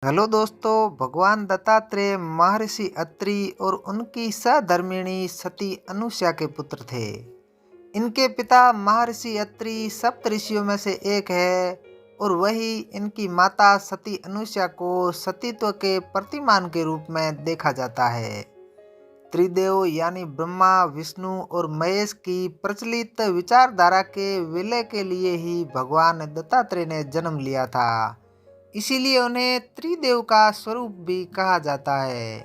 Hello दोस्तों, भगवान दत्तात्रेय महर्षि अत्रि और उनकी सहधर्मिणी सती अनुसुईया के पुत्र थे। इनके पिता महर्षि अत्रि सप्त ऋषियों में से एक है और वही इनकी माता सती अनुसुईया को सतीत्व के प्रतिमान के रूप में देखा जाता है। त्रिदेव यानी ब्रह्मा, विष्णु और महेश की प्रचलित विचारधारा के विलय के लिए ही भगवान दत्तात्रेय ने जन्म लिया था। इसीलिए उन्हें त्रिदेव का स्वरूप भी कहा जाता है।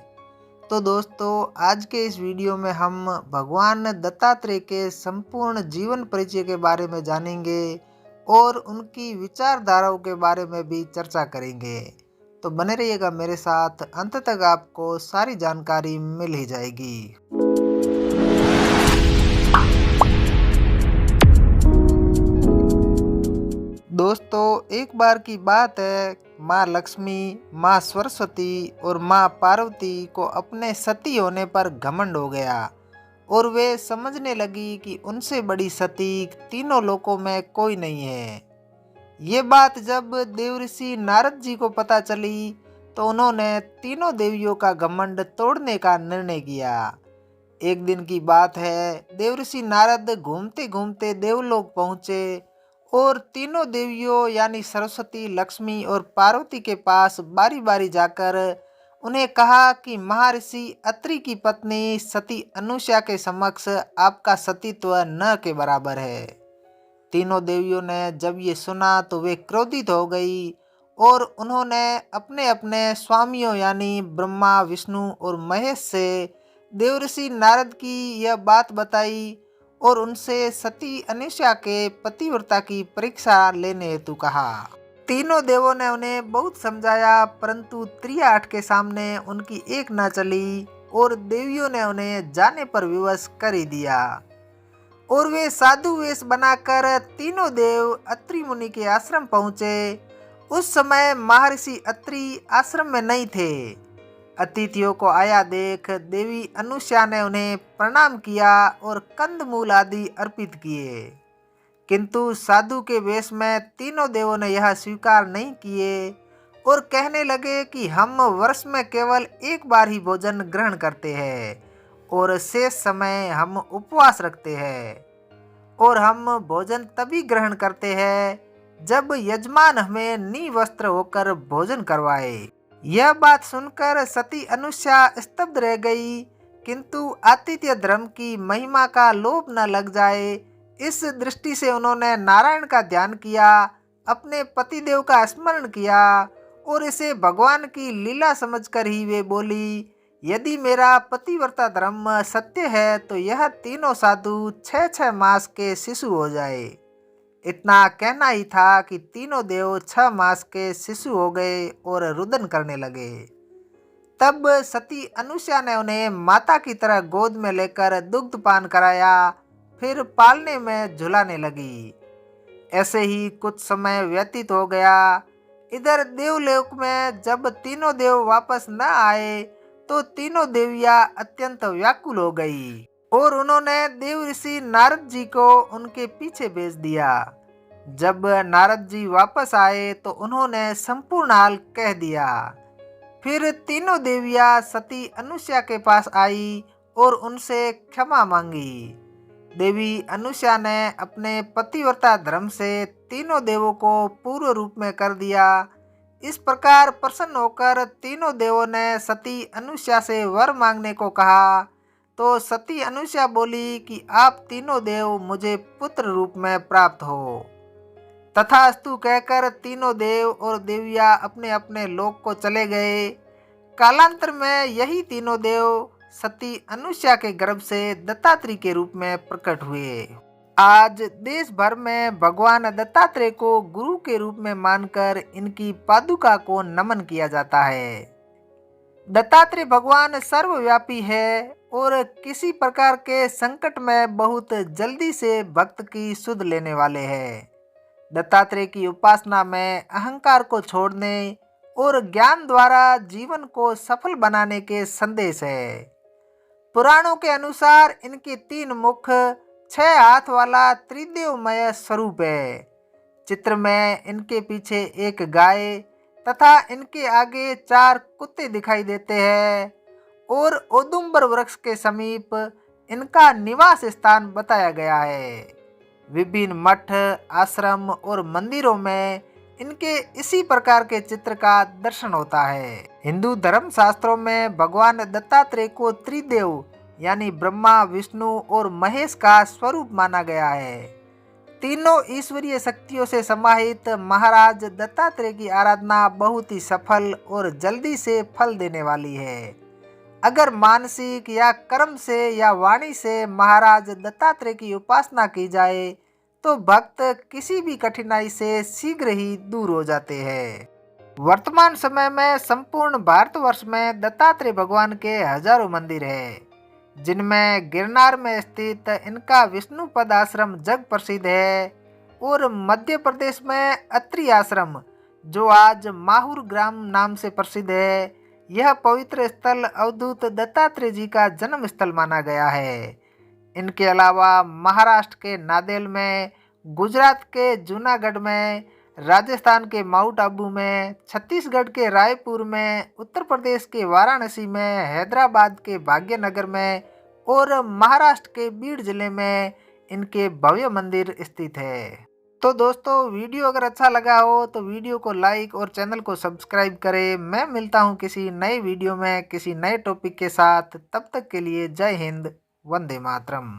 तो दोस्तों, आज के इस वीडियो में हम भगवान दत्तात्रेय के संपूर्ण जीवन परिचय के बारे में जानेंगे और उनकी विचारधाराओं के बारे में भी चर्चा करेंगे। तो बने रहिएगा मेरे साथ, अंत तक आपको सारी जानकारी मिल ही जाएगी। दोस्तों, एक बार की बात है, माँ लक्ष्मी, माँ सरस्वती और माँ पार्वती को अपने सती होने पर घमंड हो गया और वे समझने लगी कि उनसे बड़ी सती तीनों लोकों में कोई नहीं है। ये बात जब देवऋषि नारद जी को पता चली तो उन्होंने तीनों देवियों का घमंड तोड़ने का निर्णय किया। एक दिन की बात है, देवऋषि नारद घूमते घूमते देवलोक पहुँचे और तीनों देवियों यानी सरस्वती, लक्ष्मी और पार्वती के पास बारी बारी जाकर उन्हें कहा कि महर्षि अत्रि की पत्नी सती अनुसुईया के समक्ष आपका सतीत्व न के बराबर है। तीनों देवियों ने जब ये सुना तो वे क्रोधित हो गई और उन्होंने अपने अपने स्वामियों यानी ब्रह्मा, विष्णु और महेश से देवऋषि नारद की यह बात बताई और उनसे सती अनुसुईया के पतिव्रता की परीक्षा लेने हेतु कहा। तीनों देवों ने उन्हें बहुत समझाया, परंतु त्रियाट के सामने उनकी एक न चली और देवियों ने उन्हें जाने पर विवश कर ही दिया और वे साधु वेश बनाकर तीनों देव अत्रि मुनि के आश्रम पहुँचे। उस समय महर्षि अत्रि आश्रम में नहीं थे। अतिथियों को आया देख देवी अनुसुईया ने उन्हें प्रणाम किया और कंदमूल आदि अर्पित किए, किंतु साधु के वेश में तीनों देवों ने यह स्वीकार नहीं किए और कहने लगे कि हम वर्ष में केवल एक बार ही भोजन ग्रहण करते हैं और शेष समय हम उपवास रखते हैं और हम भोजन तभी ग्रहण करते हैं जब यजमान हमें निवस्त्र होकर भोजन करवाए। यह बात सुनकर सती अनुसुईया स्तब्ध रह गई, किंतु आतिथ्य धर्म की महिमा का लोभ न लग जाए इस दृष्टि से उन्होंने नारायण का ध्यान किया, अपने पतिदेव का स्मरण किया और इसे भगवान की लीला समझकर ही वे बोली, यदि मेरा पतिव्रता धर्म सत्य है तो यह तीनों साधु 6-6 मास के शिशु हो जाए। इतना कहना ही था कि तीनों देव 6 मास के शिशु हो गए और रुदन करने लगे। तब सती अनुसुईया ने उन्हें माता की तरह गोद में लेकर दुग्धपान कराया, फिर पालने में झुलाने लगी। ऐसे ही कुछ समय व्यतीत हो गया। इधर देवलोक में जब तीनों देव वापस न आए तो तीनों देवियां अत्यंत व्याकुल हो गई और उन्होंने देवऋषि नारद जी को उनके पीछे भेज दिया। जब नारद जी वापस आए तो उन्होंने संपूर्ण हाल कह दिया। फिर तीनों देवियां सती अनुसुईया के पास आई और उनसे क्षमा मांगी। देवी अनुसुईया ने अपने पतिव्रता धर्म से तीनों देवों को पूर्ण रूप में कर दिया। इस प्रकार प्रसन्न होकर तीनों देवों ने सती अनुसुईया से वर मांगने को कहा, तो सती अनुसुईया बोली कि आप तीनों देव मुझे पुत्र रूप में प्राप्त हो। तथास्तु कहकर तीनों देव और देवियां अपने अपने लोक को चले गए। कालांतर में यही तीनों देव सती अनुसुईया के गर्भ से दत्तात्रेय के रूप में प्रकट हुए। आज देश भर में भगवान दत्तात्रेय को गुरु के रूप में मानकर इनकी पादुका को नमन किया जाता है। दत्तात्रेय भगवान सर्वव्यापी है और किसी प्रकार के संकट में बहुत जल्दी से भक्त की सुध लेने वाले हैं। दत्तात्रेय की उपासना में अहंकार को छोड़ने और ज्ञान द्वारा जीवन को सफल बनाने के संदेश है। पुराणों के अनुसार इनके 3 मुख, 6 हाथ वाला त्रिदेवमय स्वरूप है। चित्र में इनके पीछे एक गाय, तथा इनके आगे 4 कुत्ते दिखाई देते हैं और औदुंबर वृक्ष के समीप इनका निवास स्थान बताया गया है। विभिन्न मठ, आश्रम और मंदिरों में इनके इसी प्रकार के चित्र का दर्शन होता है। हिंदू धर्म शास्त्रों में भगवान दत्तात्रेय को त्रिदेव यानी ब्रह्मा, विष्णु और महेश का स्वरूप माना गया है। तीनों ईश्वरीय शक्तियों से समाहित महाराज दत्तात्रेय की आराधना बहुत ही सफल और जल्दी से फल देने वाली है। अगर मानसिक या कर्म से या वाणी से महाराज दत्तात्रेय की उपासना की जाए तो भक्त किसी भी कठिनाई से शीघ्र ही दूर हो जाते हैं। वर्तमान समय में संपूर्ण भारतवर्ष में दत्तात्रेय भगवान के हजारों मंदिर हैं, जिनमें गिरनार में स्थित इनका विष्णुपद आश्रम जग प्रसिद्ध है और मध्य प्रदेश में अत्रि आश्रम, जो आज माहुर ग्राम नाम से प्रसिद्ध है, यह पवित्र स्थल अवधूत दत्तात्रेय जी का जन्म स्थल माना गया है। इनके अलावा महाराष्ट्र के नांदेड़ में, गुजरात के जूनागढ़ में, राजस्थान के माउंट आबू में, छत्तीसगढ़ के रायपुर में, उत्तर प्रदेश के वाराणसी में, हैदराबाद के भाग्यनगर में और महाराष्ट्र के बीड जिले में इनके भव्य मंदिर स्थित है। तो दोस्तों, वीडियो अगर अच्छा लगा हो तो वीडियो को लाइक और चैनल को सब्सक्राइब करें। मैं मिलता हूं किसी नए वीडियो में किसी नए टॉपिक के साथ। तब तक के लिए जय हिंद, वंदे मातरम।